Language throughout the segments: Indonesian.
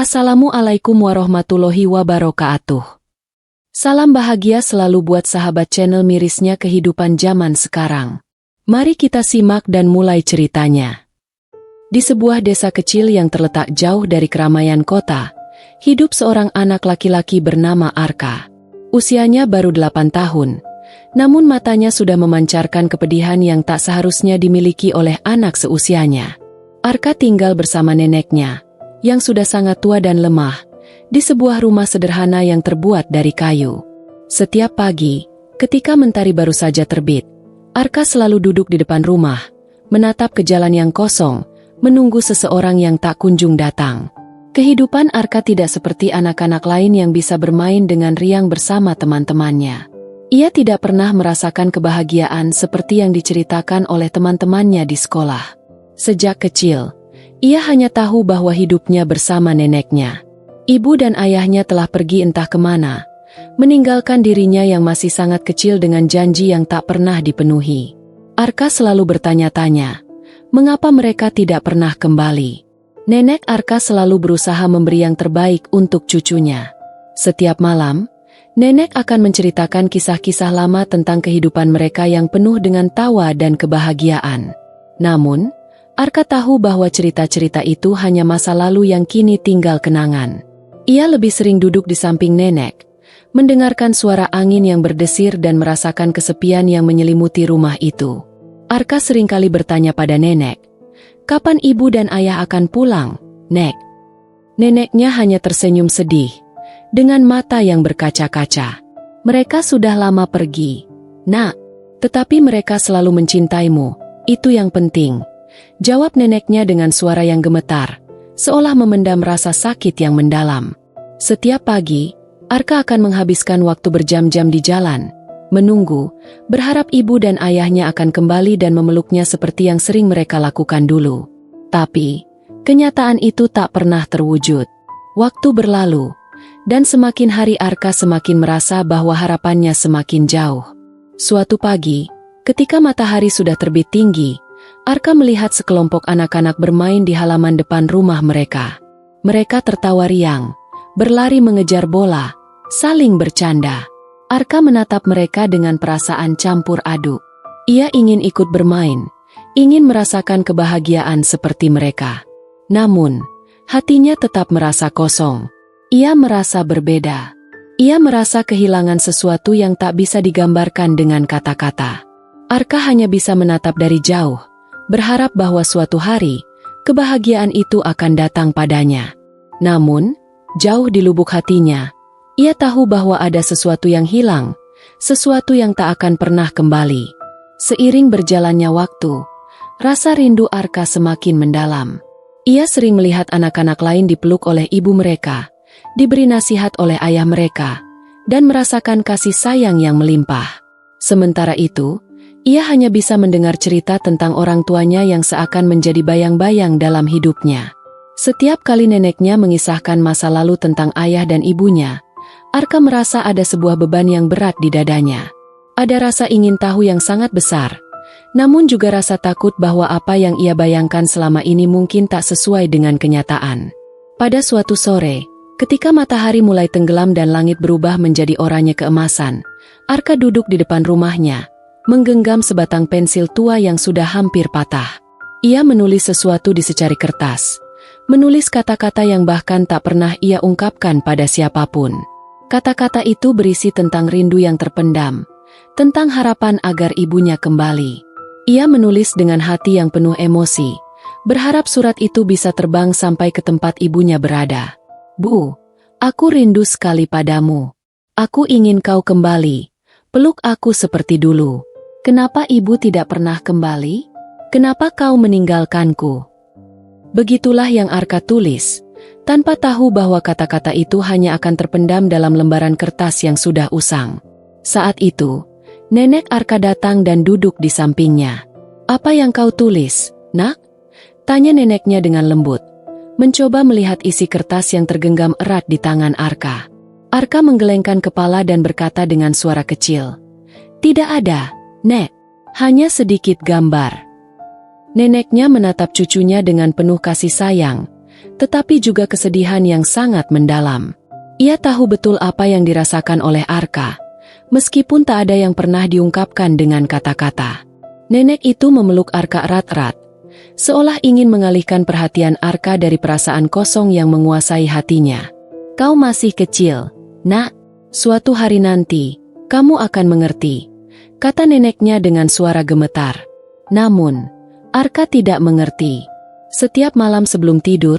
Assalamualaikum warahmatullahi wabarakatuh. Salam bahagia selalu buat sahabat channel mirisnya kehidupan zaman sekarang. Mari kita simak dan mulai ceritanya. Di sebuah desa kecil yang terletak jauh dari keramaian kota, hidup seorang anak laki-laki bernama Arka. Usianya baru 8 tahun, namun matanya sudah memancarkan kepedihan yang tak seharusnya dimiliki oleh anak seusianya. Arka tinggal bersama neneknya, yang sudah sangat tua dan lemah, di sebuah rumah sederhana yang terbuat dari kayu. Setiap pagi, ketika mentari baru saja terbit, Arka selalu duduk di depan rumah, menatap ke jalan yang kosong, menunggu seseorang yang tak kunjung datang. Kehidupan Arka tidak seperti anak-anak lain yang bisa bermain dengan riang bersama teman-temannya. Ia tidak pernah merasakan kebahagiaan seperti yang diceritakan oleh teman-temannya di sekolah. Sejak kecil, ia hanya tahu bahwa hidupnya bersama neneknya. Ibu dan ayahnya telah pergi entah kemana, meninggalkan dirinya yang masih sangat kecil dengan janji yang tak pernah dipenuhi. Arka selalu bertanya-tanya, mengapa mereka tidak pernah kembali? Nenek Arka selalu berusaha memberi yang terbaik untuk cucunya. Setiap malam, nenek akan menceritakan kisah-kisah lama tentang kehidupan mereka yang penuh dengan tawa dan kebahagiaan. Namun, Arka tahu bahwa cerita-cerita itu hanya masa lalu yang kini tinggal kenangan. Ia lebih sering duduk di samping nenek, mendengarkan suara angin yang berdesir dan merasakan kesepian yang menyelimuti rumah itu. Arka seringkali bertanya pada nenek, "Kapan ibu dan ayah akan pulang, Nek?" Neneknya hanya tersenyum sedih, dengan mata yang berkaca-kaca. "Mereka sudah lama pergi, Nak. Tetapi mereka selalu mencintaimu, itu yang penting," jawab neneknya dengan suara yang gemetar, seolah memendam rasa sakit yang mendalam. Setiap pagi, Arka akan menghabiskan waktu berjam-jam di jalan, menunggu, berharap ibu dan ayahnya akan kembali dan memeluknya seperti yang sering mereka lakukan dulu. Tapi, kenyataan itu tak pernah terwujud. Waktu berlalu, dan semakin hari Arka semakin merasa bahwa harapannya semakin jauh. Suatu pagi, ketika matahari sudah terbit tinggi, Arka melihat sekelompok anak-anak bermain di halaman depan rumah mereka. Mereka tertawa riang, berlari mengejar bola, saling bercanda. Arka menatap mereka dengan perasaan campur aduk. Ia ingin ikut bermain, ingin merasakan kebahagiaan seperti mereka. Namun, hatinya tetap merasa kosong. Ia merasa berbeda. Ia merasa kehilangan sesuatu yang tak bisa digambarkan dengan kata-kata. Arka hanya bisa menatap dari jauh, berharap bahwa suatu hari, kebahagiaan itu akan datang padanya. Namun, jauh di lubuk hatinya, ia tahu bahwa ada sesuatu yang hilang, sesuatu yang tak akan pernah kembali. Seiring berjalannya waktu, rasa rindu Arka semakin mendalam. Ia sering melihat anak-anak lain dipeluk oleh ibu mereka, diberi nasihat oleh ayah mereka, dan merasakan kasih sayang yang melimpah. Sementara itu, ia hanya bisa mendengar cerita tentang orang tuanya yang seakan menjadi bayang-bayang dalam hidupnya. Setiap kali neneknya mengisahkan masa lalu tentang ayah dan ibunya, Arka merasa ada sebuah beban yang berat di dadanya. Ada rasa ingin tahu yang sangat besar, namun juga rasa takut bahwa apa yang ia bayangkan selama ini mungkin tak sesuai dengan kenyataan. Pada suatu sore, ketika matahari mulai tenggelam dan langit berubah menjadi oranye keemasan, Arka duduk di depan rumahnya, menggenggam sebatang pensil tua yang sudah hampir patah. Ia menulis sesuatu di secari kertas, menulis kata-kata yang bahkan tak pernah ia ungkapkan pada siapapun. Kata-kata itu berisi tentang rindu yang terpendam, tentang harapan agar ibunya kembali. Ia menulis dengan hati yang penuh emosi, berharap surat itu bisa terbang sampai ke tempat ibunya berada. "Bu, aku rindu sekali padamu. Aku ingin kau kembali, peluk aku seperti dulu. Kenapa ibu tidak pernah kembali? Kenapa kau meninggalkanku?" Begitulah yang Arka tulis, tanpa tahu bahwa kata-kata itu hanya akan terpendam dalam lembaran kertas yang sudah usang. Saat itu, nenek Arka datang dan duduk di sampingnya. "Apa yang kau tulis, Nak?" tanya neneknya dengan lembut, mencoba melihat isi kertas yang tergenggam erat di tangan Arka. Arka menggelengkan kepala dan berkata dengan suara kecil, "Tidak ada, Nek, hanya sedikit gambar." Neneknya menatap cucunya dengan penuh kasih sayang, tetapi juga kesedihan yang sangat mendalam. Ia tahu betul apa yang dirasakan oleh Arka, meskipun tak ada yang pernah diungkapkan dengan kata-kata. Nenek itu memeluk Arka erat-erat, seolah ingin mengalihkan perhatian Arka dari perasaan kosong yang menguasai hatinya. "Kau masih kecil, Nak. Suatu hari nanti, kamu akan mengerti," kata neneknya dengan suara gemetar. Namun, Arka tidak mengerti. Setiap malam sebelum tidur,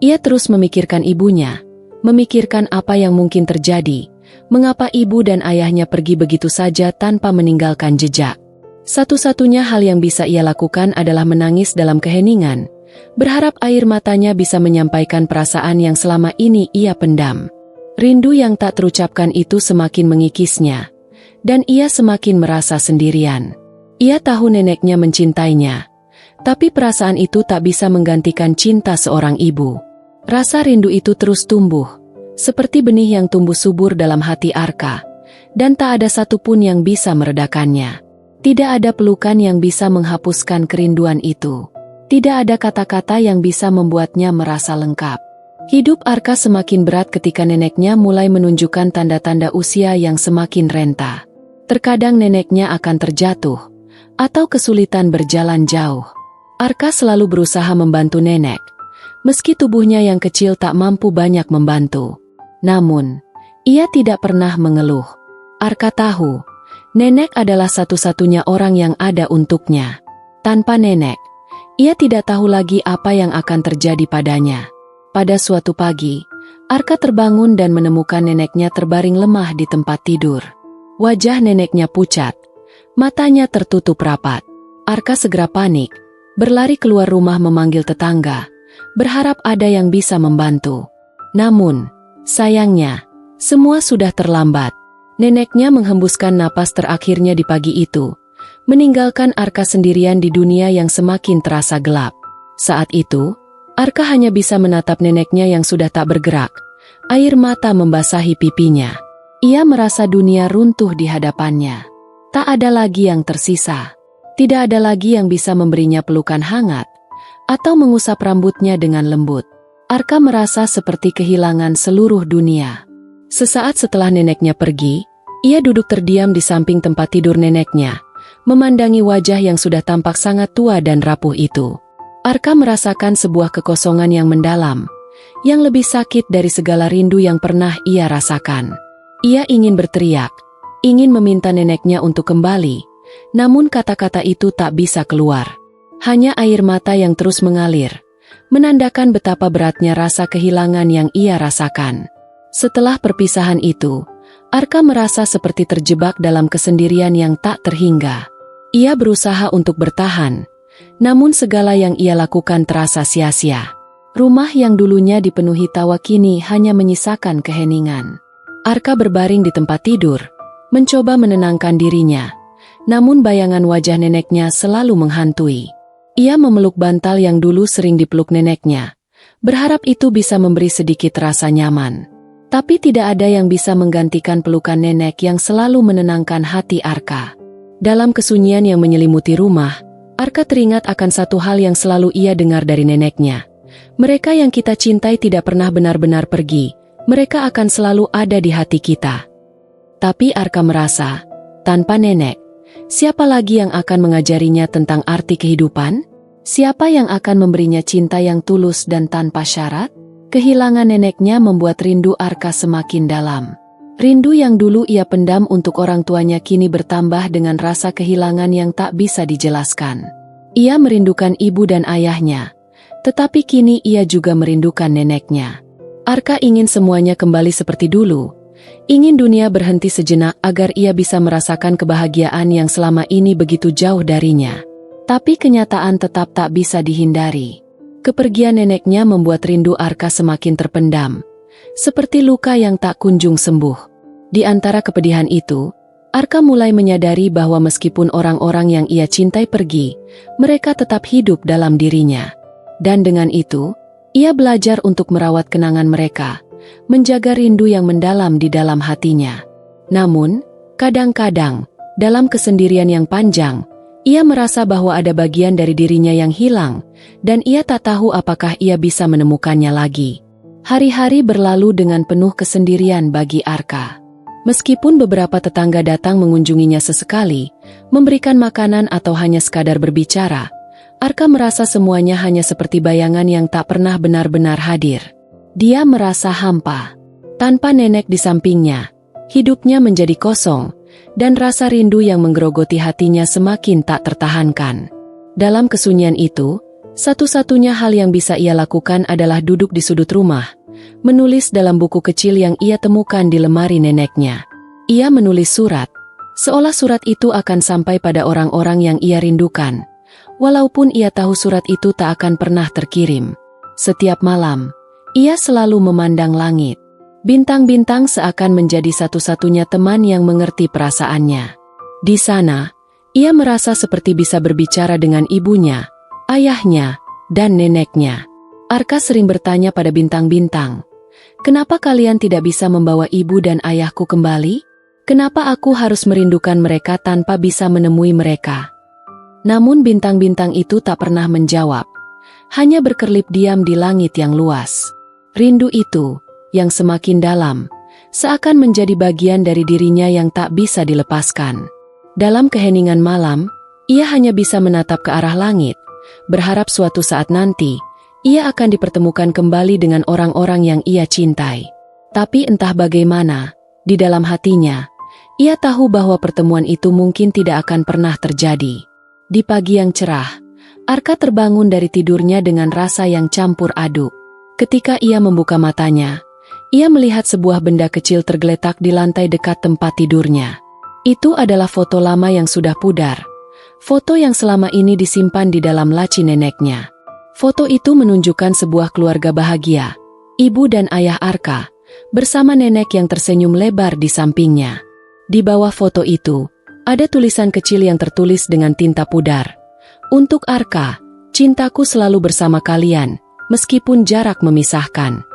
ia terus memikirkan ibunya, memikirkan apa yang mungkin terjadi, mengapa ibu dan ayahnya pergi begitu saja tanpa meninggalkan jejak. Satu-satunya hal yang bisa ia lakukan adalah menangis dalam keheningan, berharap air matanya bisa menyampaikan perasaan yang selama ini ia pendam. Rindu yang tak terucapkan itu semakin mengikisnya, dan ia semakin merasa sendirian. Ia tahu neneknya mencintainya, tapi perasaan itu tak bisa menggantikan cinta seorang ibu. Rasa rindu itu terus tumbuh, seperti benih yang tumbuh subur dalam hati Arka, dan tak ada satupun yang bisa meredakannya. Tidak ada pelukan yang bisa menghapuskan kerinduan itu. Tidak ada kata-kata yang bisa membuatnya merasa lengkap. Hidup Arka semakin berat ketika neneknya mulai menunjukkan tanda-tanda usia yang semakin renta. Terkadang neneknya akan terjatuh, atau kesulitan berjalan jauh. Arka selalu berusaha membantu nenek, meski tubuhnya yang kecil tak mampu banyak membantu. Namun, ia tidak pernah mengeluh. Arka tahu, nenek adalah satu-satunya orang yang ada untuknya. Tanpa nenek, ia tidak tahu lagi apa yang akan terjadi padanya. Pada suatu pagi, Arka terbangun dan menemukan neneknya terbaring lemah di tempat tidur. Wajah neneknya pucat, matanya tertutup rapat. Arka segera panik, berlari keluar rumah memanggil tetangga, berharap ada yang bisa membantu. Namun, sayangnya, semua sudah terlambat. Neneknya menghembuskan napas terakhirnya di pagi itu, meninggalkan Arka sendirian di dunia yang semakin terasa gelap. Saat itu, Arka hanya bisa menatap neneknya yang sudah tak bergerak. Air mata membasahi pipinya. Ia merasa dunia runtuh di hadapannya. Tak ada lagi yang tersisa. Tidak ada lagi yang bisa memberinya pelukan hangat, atau mengusap rambutnya dengan lembut. Arka merasa seperti kehilangan seluruh dunia. Sesaat setelah neneknya pergi, ia duduk terdiam di samping tempat tidur neneknya, memandangi wajah yang sudah tampak sangat tua dan rapuh itu. Arka merasakan sebuah kekosongan yang mendalam, yang lebih sakit dari segala rindu yang pernah ia rasakan. Ia ingin berteriak, ingin meminta neneknya untuk kembali, namun kata-kata itu tak bisa keluar. Hanya air mata yang terus mengalir, menandakan betapa beratnya rasa kehilangan yang ia rasakan. Setelah perpisahan itu, Arka merasa seperti terjebak dalam kesendirian yang tak terhingga. Ia berusaha untuk bertahan, namun segala yang ia lakukan terasa sia-sia. Rumah yang dulunya dipenuhi tawa kini hanya menyisakan keheningan. Arka berbaring di tempat tidur, mencoba menenangkan dirinya, namun bayangan wajah neneknya selalu menghantui. Ia memeluk bantal yang dulu sering dipeluk neneknya, berharap itu bisa memberi sedikit rasa nyaman. Tapi tidak ada yang bisa menggantikan pelukan nenek yang selalu menenangkan hati Arka. Dalam kesunyian yang menyelimuti rumah, Arka teringat akan satu hal yang selalu ia dengar dari neneknya. Mereka yang kita cintai tidak pernah benar-benar pergi, mereka akan selalu ada di hati kita. Tapi Arka merasa, tanpa nenek, siapa lagi yang akan mengajarinya tentang arti kehidupan? Siapa yang akan memberinya cinta yang tulus dan tanpa syarat? Kehilangan neneknya membuat rindu Arka semakin dalam. Rindu yang dulu ia pendam untuk orang tuanya kini bertambah dengan rasa kehilangan yang tak bisa dijelaskan. Ia merindukan ibu dan ayahnya, tetapi kini ia juga merindukan neneknya. Arka ingin semuanya kembali seperti dulu. Ingin dunia berhenti sejenak agar ia bisa merasakan kebahagiaan yang selama ini begitu jauh darinya. Tapi kenyataan tetap tak bisa dihindari. Kepergian neneknya membuat rindu Arka semakin terpendam, seperti luka yang tak kunjung sembuh. Di antara kepedihan itu, Arka mulai menyadari bahwa meskipun orang-orang yang ia cintai pergi, mereka tetap hidup dalam dirinya. Dan dengan itu, ia belajar untuk merawat kenangan mereka, menjaga rindu yang mendalam di dalam hatinya. Namun, kadang-kadang, dalam kesendirian yang panjang, Ia merasa bahwa ada bagian dari dirinya yang hilang, dan ia tak tahu apakah ia bisa menemukannya lagi. Hari-hari berlalu dengan penuh kesendirian bagi Arka. Meskipun beberapa tetangga datang mengunjunginya sesekali, memberikan makanan atau hanya sekadar berbicara, Arka merasa semuanya hanya seperti bayangan yang tak pernah benar-benar hadir. Dia merasa hampa. Tanpa nenek di sampingnya, hidupnya menjadi kosong, dan rasa rindu yang menggerogoti hatinya semakin tak tertahankan. Dalam kesunyian itu, satu-satunya hal yang bisa ia lakukan adalah duduk di sudut rumah, menulis dalam buku kecil yang ia temukan di lemari neneknya. Ia menulis surat, seolah surat itu akan sampai pada orang-orang yang ia rindukan, walaupun ia tahu surat itu tak akan pernah terkirim. Setiap malam, ia selalu memandang langit. Bintang-bintang seakan menjadi satu-satunya teman yang mengerti perasaannya. Di sana, ia merasa seperti bisa berbicara dengan ibunya, ayahnya, dan neneknya. Arka sering bertanya pada bintang-bintang, "Kenapa kalian tidak bisa membawa ibu dan ayahku kembali? Kenapa aku harus merindukan mereka tanpa bisa menemui mereka?" Namun bintang-bintang itu tak pernah menjawab, hanya berkerlip diam di langit yang luas. Rindu itu, yang semakin dalam, seakan menjadi bagian dari dirinya yang tak bisa dilepaskan. Dalam keheningan malam, ia hanya bisa menatap ke arah langit, berharap suatu saat nanti, ia akan dipertemukan kembali dengan orang-orang yang ia cintai. Tapi entah bagaimana, di dalam hatinya, ia tahu bahwa pertemuan itu mungkin tidak akan pernah terjadi. Di pagi yang cerah, Arka terbangun dari tidurnya dengan rasa yang campur aduk. Ketika ia membuka matanya, ia melihat sebuah benda kecil tergeletak di lantai dekat tempat tidurnya. Itu adalah foto lama yang sudah pudar. Foto yang selama ini disimpan di dalam laci neneknya. Foto itu menunjukkan sebuah keluarga bahagia, ibu dan ayah Arka, bersama nenek yang tersenyum lebar di sampingnya. Di bawah foto itu, ada tulisan kecil yang tertulis dengan tinta pudar. "Untuk Arka, cintaku selalu bersama kalian, meskipun jarak memisahkan."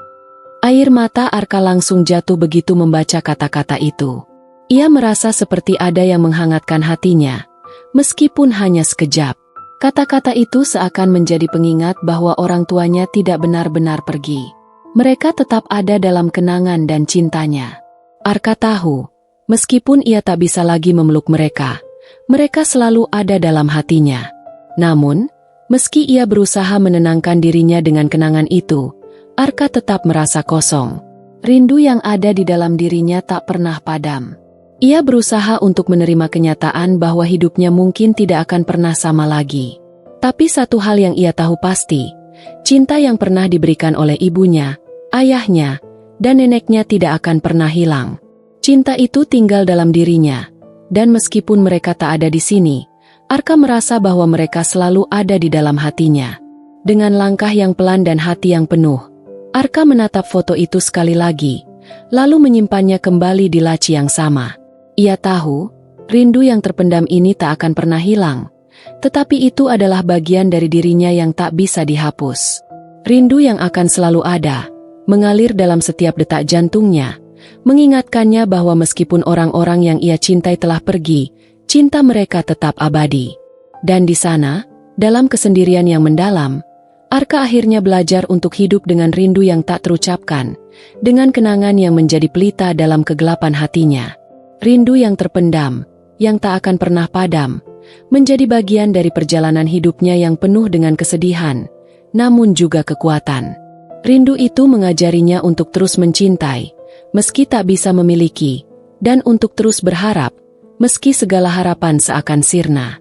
Air mata Arka langsung jatuh begitu membaca kata-kata itu. Ia merasa seperti ada yang menghangatkan hatinya, meskipun hanya sekejap. Kata-kata itu seakan menjadi pengingat bahwa orang tuanya tidak benar-benar pergi. Mereka tetap ada dalam kenangan dan cintanya. Arka tahu, meskipun ia tak bisa lagi memeluk mereka, mereka selalu ada dalam hatinya. Namun, meski ia berusaha menenangkan dirinya dengan kenangan itu, Arka tetap merasa kosong. Rindu yang ada di dalam dirinya tak pernah padam. Ia berusaha untuk menerima kenyataan bahwa hidupnya mungkin tidak akan pernah sama lagi. Tapi satu hal yang ia tahu pasti, cinta yang pernah diberikan oleh ibunya, ayahnya, dan neneknya tidak akan pernah hilang. Cinta itu tinggal dalam dirinya, dan meskipun mereka tak ada di sini, Arka merasa bahwa mereka selalu ada di dalam hatinya. Dengan langkah yang pelan dan hati yang penuh, Arka menatap foto itu sekali lagi, lalu menyimpannya kembali di laci yang sama. Ia tahu, rindu yang terpendam ini tak akan pernah hilang, tetapi itu adalah bagian dari dirinya yang tak bisa dihapus. Rindu yang akan selalu ada, mengalir dalam setiap detak jantungnya, mengingatkannya bahwa meskipun orang-orang yang ia cintai telah pergi, cinta mereka tetap abadi. Dan di sana, dalam kesendirian yang mendalam, Arka akhirnya belajar untuk hidup dengan rindu yang tak terucapkan, dengan kenangan yang menjadi pelita dalam kegelapan hatinya. Rindu yang terpendam, yang tak akan pernah padam, menjadi bagian dari perjalanan hidupnya yang penuh dengan kesedihan, namun juga kekuatan. Rindu itu mengajarinya untuk terus mencintai, meski tak bisa memiliki, dan untuk terus berharap, meski segala harapan seakan sirna.